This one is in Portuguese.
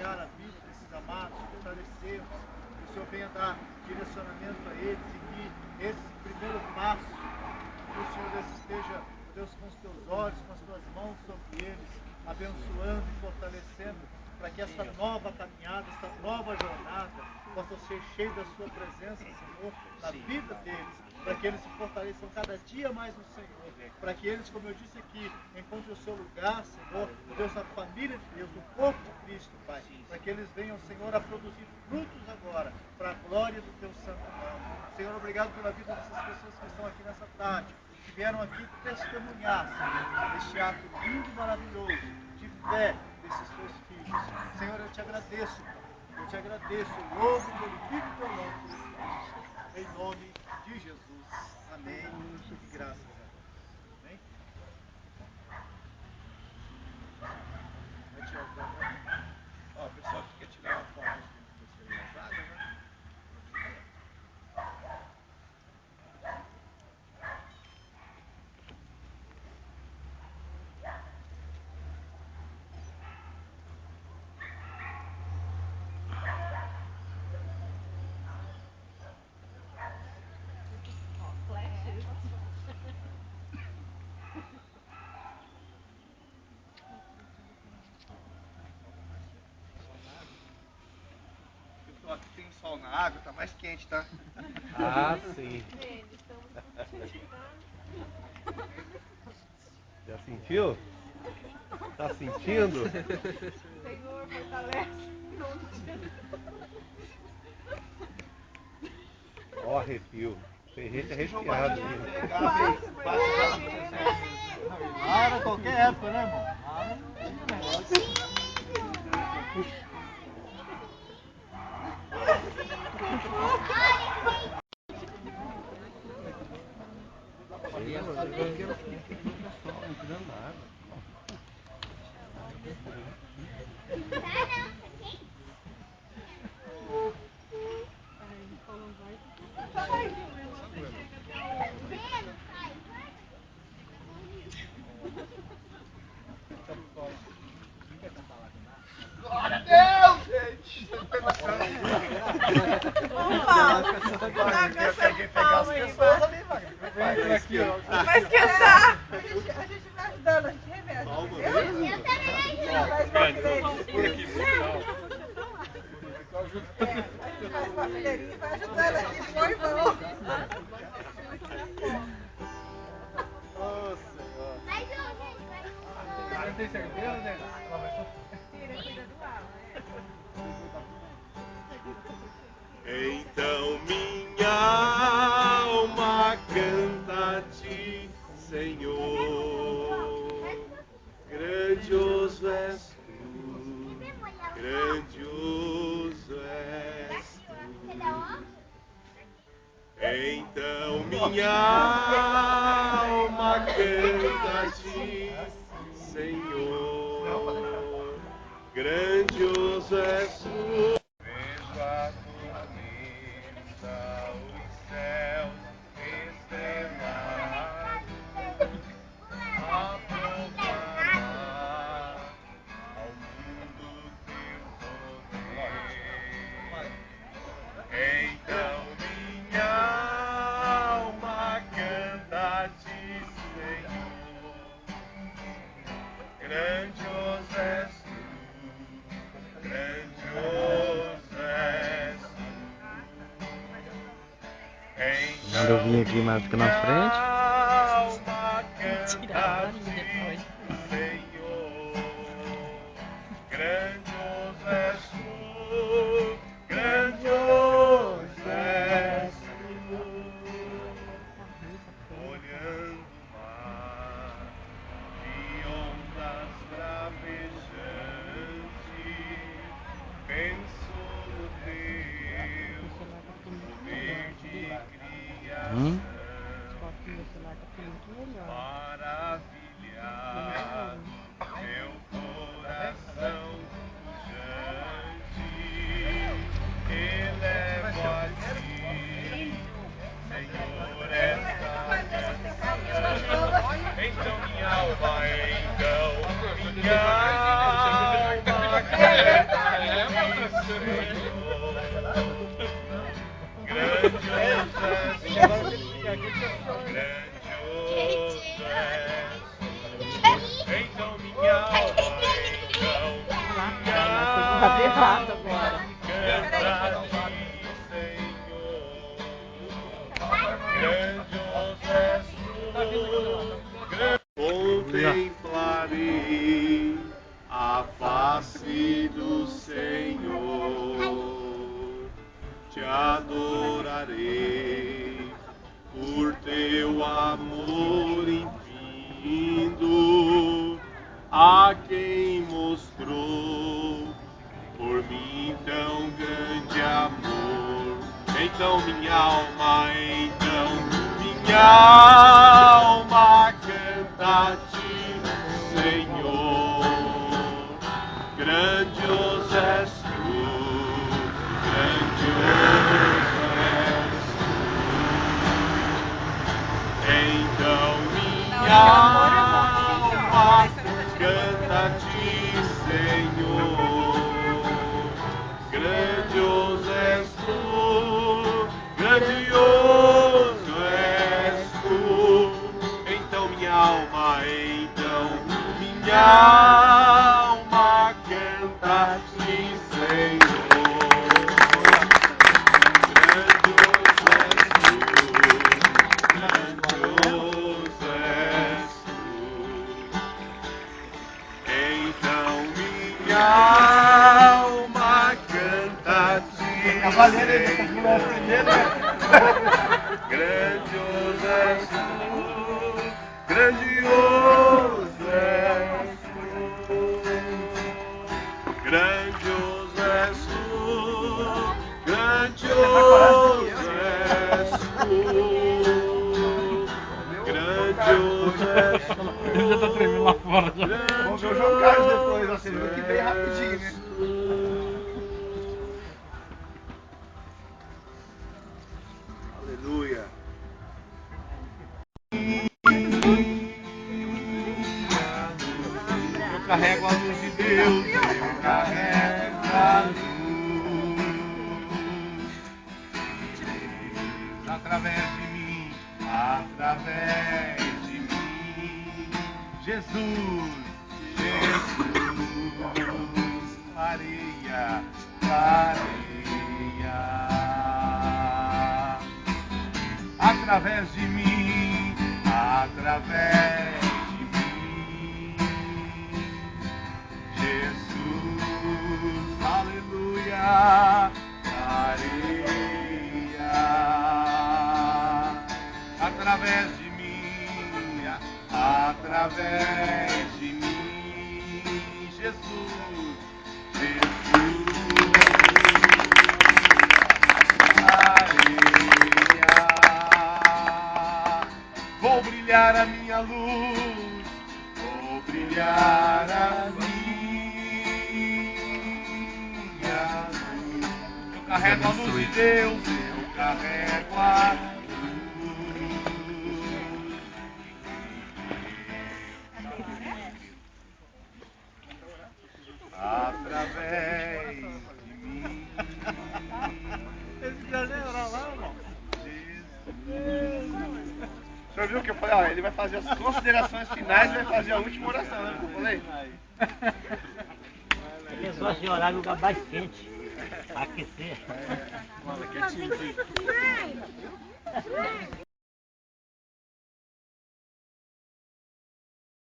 edificar a vida desses amados, fortalecê-los, que o Senhor venha dar direcionamento a eles e que esse primeiro passo, que o Senhor Deus esteja, Deus, com os teus olhos, com as tuas mãos sobre eles, abençoando e fortalecendo, para que essa nova caminhada, essa nova jornada possa ser cheia da sua presença, Senhor, na vida deles, para que eles se fortaleçam cada dia mais no Senhor, para que eles, como eu disse aqui, encontrem o seu lugar, Senhor, Deus, na família de Deus, no corpo de Cristo, Pai, para que eles venham, Senhor, a produzir frutos agora, para a glória do teu santo nome. Senhor, obrigado pela vida dessas pessoas que estão aqui nessa tarde, que vieram aqui testemunhar, Senhor, este ato lindo e maravilhoso de fé desses teus filhos. Senhor, eu te agradeço, Pai. Eu te agradeço, eu louvo e glorifico o teu nome por esse tempo. Em nome de Jesus. Amém. E graças a Deus. Amém? Vai tirar o foto, né? Ó, pessoal que quer tirar uma foto com você aí na zaga, né? Pessoal, aqui tem sol na água, tá mais quente, tá? Ah, sim. Já sentiu? Tá sentindo? Senhor, fortalece. Ó, arrepio. Tem gente arrepiada aqui. Lá era qualquer época, né, irmão? Lá não tinha negócio. Glória a Deus, gente! Vai esquentar! A gente vai ajudando, a gente reveza. Eu também! Faz uma fileirinha e vai ajudando aqui, foi e vão. Ô, Senhor. Mais um, gente, mais um. Você tem certeza, né? Tira, cuida do ar, né? Então minha alma canta a ti, Senhor. Grandioso és tu, grandioso és tu. Então minha alma canta a ti, Senhor. Grandioso és tu. Vejo a tua vista, os céus estrelados, a proclamar ao mundo teu poder. Então minha alma canta a ti, Senhor. Grandioso és tu, grandioso és tu. Quando eu vim aqui mais aqui na frente. Alma canta a ti, Senhor. Grandioso és tu, grandioso és tu. Olhando o mar de ondas bravejantes, penso no teu poder de criação. Maravilhado, meu coração pujante, elevo a ti, Senhor, esta canção. Então minha alma canta gravado agora. Contemplarei a face do Senhor, te adorarei por teu amor infindo, a quem mostrou por mim tão grande amor. Então minha alma canta a ti, Senhor. Grandioso és tu, grandioso és tu. Então minha alma canta a ti, Senhor. Grandioso és tu, grandioso és tu. Então minha alma canta a ti, Senhor. Grandioso és tu, grandioso és tu. Então minha alma canta a ti, Senhor. Grandioso és tu, grandioso és tu. Grandioso és tu, grandioso és tu. Grandioso és tu. Ele já tá tremendo lá fora. Já. Vamos ver o João Carlos depois, ó. Você viu que bem rapidinho, né? Aleluia. Eu carrego a luz de Deus, eu carrego a luz. Através de mim, Jesus, clareia, clareia. Através de mim, Jesus, aleluia, clareia. Através de mim, Jesus, clareia. Vou brilhar a minha luz, vou brilhar a minha luz. Eu carrego a luz de Deus, eu carrego a luz. Através de mim. Esse já lembra lá, irmão? O senhor viu que eu falei? Ó, ele vai fazer as considerações finais e vai fazer a última oração, né? Eu falei? É só se orar no lugar mais quente, aquecer. Quietinho.